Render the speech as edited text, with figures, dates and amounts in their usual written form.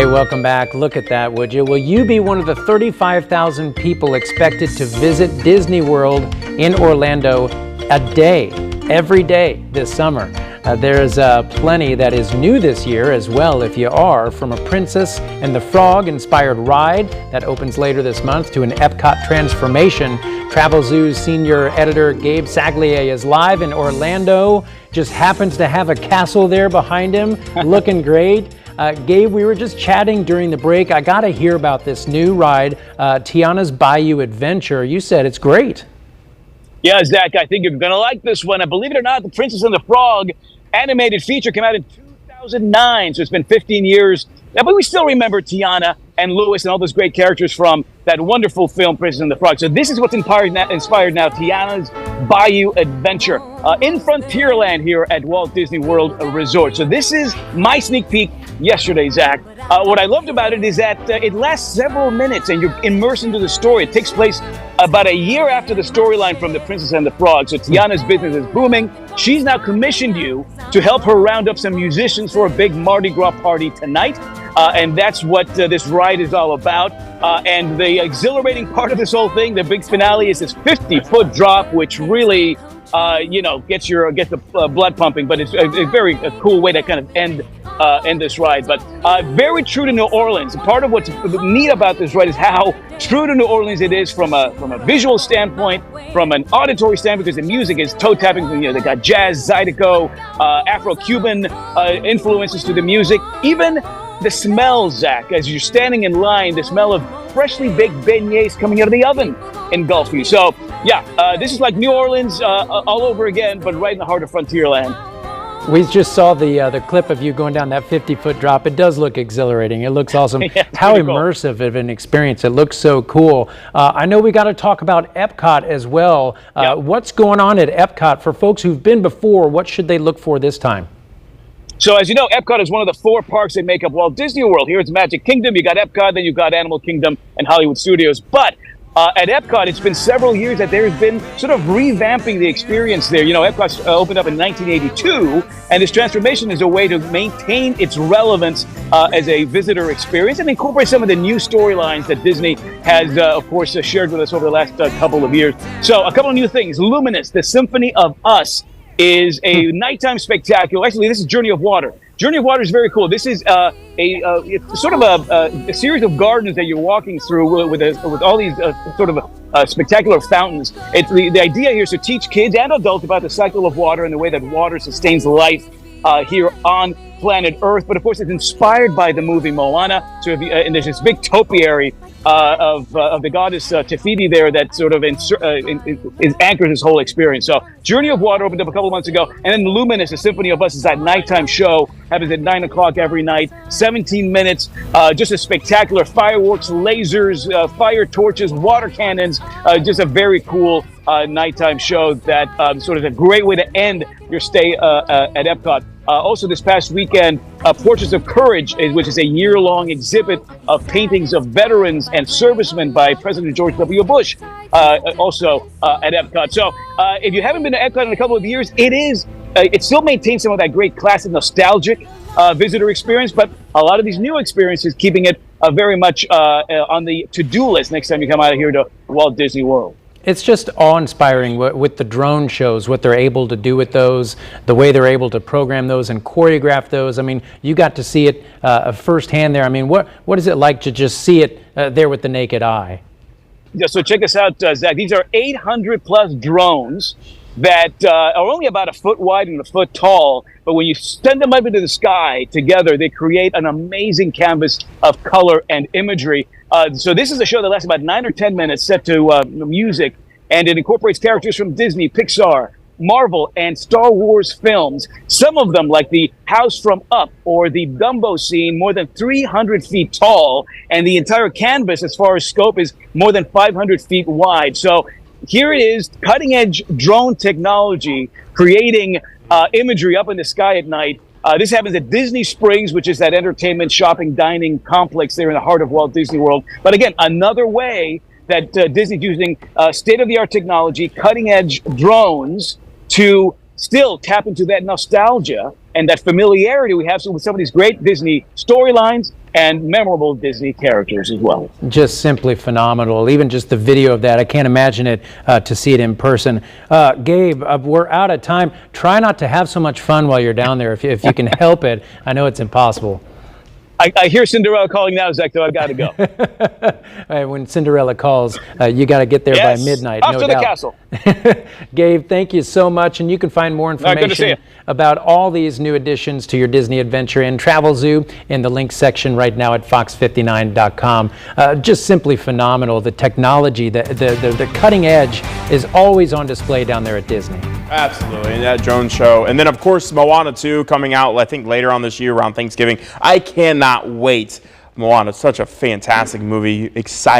Hey, welcome back. Look at that, would you? Will you be one of the 35,000 people expected to visit Disney World in Orlando a day, every day this summer? There's plenty that is new this year as well, if you are, from a Princess and the Frog inspired ride that opens later this month to an Epcot transformation. Travel Zoo's senior editor Gabe Saglier is live in Orlando, just happens to have a castle there behind him, looking great. Gabe, we were just chatting during the break. I got to hear about this new ride, Tiana's Bayou Adventure. You said it's great. Yeah, Zach, I think you're going to like this one. And believe it or not, The Princess and the Frog animated feature came out in 2009, so it's been 15 years. But we still remember Tiana and Louis and all those great characters from that wonderful film, Princess and the Frog. So this is what's inspired now, Tiana's Bayou Adventure in Frontierland here at Walt Disney World Resort. So this is my sneak peek yesterday, Zach. What I loved about it is that it lasts several minutes and you're immersed into the story. It takes place about a year after the storyline from The Princess and the Frog. So Tiana's business is booming. She's now commissioned you to help her round up some musicians for a big Mardi Gras party tonight. And that's what this ride is all about. And the exhilarating part of this whole thing, the big finale, is this 50-foot drop, which really, gets the blood pumping. But it's a very cool way to kind of end this ride. But very true to New Orleans. Part of what's neat about this ride is how true to New Orleans it is from a visual standpoint, from an auditory standpoint, because the music is toe-tapping. They got jazz, zydeco, Afro-Cuban influences to the music. Even the smell, Zach, as you're standing in line, the smell of freshly baked beignets coming out of the oven engulfs you. So, this is like New Orleans all over again, but right in the heart of Frontierland. We just saw the clip of you going down that 50-foot drop. It does look exhilarating. It looks awesome. Yeah, how immersive of an experience. It looks so cool. I know we got to talk about Epcot as well. What's going on at Epcot for folks who've been before? What should they look for this time? So as you know, Epcot is one of the 4 parks that make up Walt Disney World. Here it's Magic Kingdom, you got Epcot, then you got Animal Kingdom and Hollywood Studios. But at Epcot, it's been several years that there's been sort of revamping the experience there. You know, Epcot opened up in 1982, and this transformation is a way to maintain its relevance as a visitor experience and incorporate some of the new storylines that Disney has, of course, shared with us over the last couple of years. So a couple of new things. Luminous, the Symphony of Us, is a nighttime spectacular. Actually, this is Journey of Water. Journey of Water is very cool. This is it's sort of a series of gardens that you're walking through with all these spectacular fountains. The idea here is to teach kids and adults about the cycle of water and the way that water sustains life here on planet Earth. But of course, it's inspired by the movie Moana. So and there's this big topiary of the goddess Te Fiti there that sort of anchors this whole experience. So Journey of Water opened up a couple of months ago, and then Luminous, the Symphony of Us, is that nighttime show. Happens at 9 o'clock every night, 17 minutes, just a spectacular fireworks, lasers, fire torches, water cannons, just a very cool nighttime show that sort of a great way to end your stay at Epcot. Also this past weekend, Portraits of Courage, which is a year-long exhibit of paintings of veterans and servicemen by President George W. Bush, also at Epcot. So if you haven't been to Epcot in a couple of years, it still maintains some of that great classic nostalgic visitor experience, but a lot of these new experiences keeping it very much on the to-do list next time you come out here to Walt Disney World. It's just awe-inspiring with the drone shows, what they're able to do with those, the way they're able to program those and choreograph those. I mean, you got to see it firsthand there. I mean, what is it like to just see it there with the naked eye? Yeah, so check us out, Zach. These are 800-plus drones that are only about a foot wide and a foot tall, but when you send them up into the sky together, they create an amazing canvas of color and imagery. So this is a show that lasts about 9 or 10 minutes, set to music, and it incorporates characters from Disney, Pixar, Marvel, and Star Wars films. Some of them, like the house from Up or the Dumbo scene, more than 300 feet tall, and the entire canvas, as far as scope, is more than 500 feet wide. So here it is, cutting-edge drone technology, creating imagery up in the sky at night. This happens at Disney Springs, which is that entertainment, shopping, dining complex there in the heart of Walt Disney World. But again, another way that Disney's using state-of-the-art technology, cutting-edge drones to still tap into that nostalgia and that familiarity we have with some of these great Disney storylines and memorable Disney characters as well. Just simply phenomenal. Even just the video of that, I can't imagine it to see it in person. Gabe, we're out of time. Try not to have so much fun while you're down there if you can help it. I know it's impossible. I hear Cinderella calling now, Zach, so I've got to go. All right, when Cinderella calls, you got to get there by midnight. Off no to doubt. the castle. Gabe, thank you so much. And you can find more information about all these new additions to your Disney Adventure and Travel Zoo in the link section right now at fox59.com. Just simply phenomenal. The technology, the cutting edge is always on display down there at Disney. Absolutely, and that drone show. And then, of course, Moana 2 coming out, I think, later on this year around Thanksgiving. I cannot wait. Moana, such a fantastic movie. Excited.